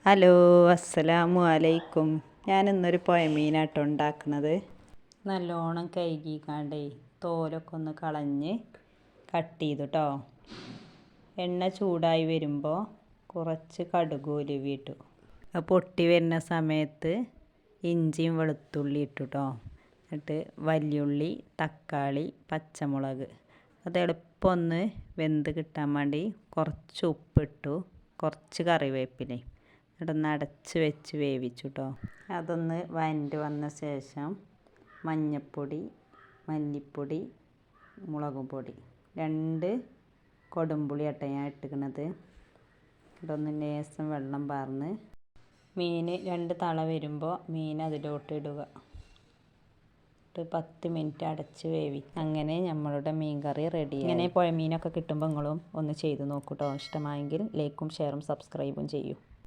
Hello, അസ്സലാമു അലൈക്കും. ഞാനിന്നൊരു പുഴമീനാട്ടോ ഉണ്ടാക്കുന്നത്. നല്ലോണം കഴുകിക്കാണ്ടേ തോലൊക്കെ ഒന്ന് കളഞ്ഞ് കട്ട് ചെയ്തു കേട്ടോ. എണ്ണ ചൂടായി വരുമ്പോൾ കുറച്ച് കടുക് ഉലുവിട്ടു. പൊട്ടി വരുന്ന സമയത്ത് ഇഞ്ചിയും വെളുത്തുള്ളി ഇട്ടു കേട്ടോ. എന്നിട്ട് വലിയുള്ളി, തക്കാളി, പച്ചമുളക് അത് എളുപ്പം ഒന്ന് വെന്ത് കിട്ടാൻ വേണ്ടി കുറച്ച് ഉപ്പിട്ടു, കുറച്ച് കറിവേപ്പിലയും ഇടന്ന് അടച്ച് വെച്ച് വേവിച്ചു കേട്ടോ. അതൊന്ന് വഴണ്ട് വന്ന ശേഷം മഞ്ഞൾപ്പൊടി, മല്ലിപ്പൊടി, മുളക് പൊടി 2 കൊടുമ്പുളി ആട്ടോ ഞാൻ ഇട്ടിക്കണത്. ഇതൊന്ന് ലേശം വെള്ളം പാർന്ന് മീൻ 2 തള വരുമ്പോൾ മീൻ അതിലോട്ട് ഇടുക. 10 മിനിറ്റ് അടച്ച് അങ്ങനെ നമ്മളുടെ മീൻ കറി റെഡി. ഇങ്ങനെ പുഴമീനൊക്കെ കിട്ടുമ്പോൾ നിങ്ങളും ഒന്ന് ചെയ്ത് നോക്കൂ കേട്ടോ. ഇഷ്ടമായെങ്കിൽ ലൈക്കും ഷെയറും സബ്സ്ക്രൈബും ചെയ്യൂ.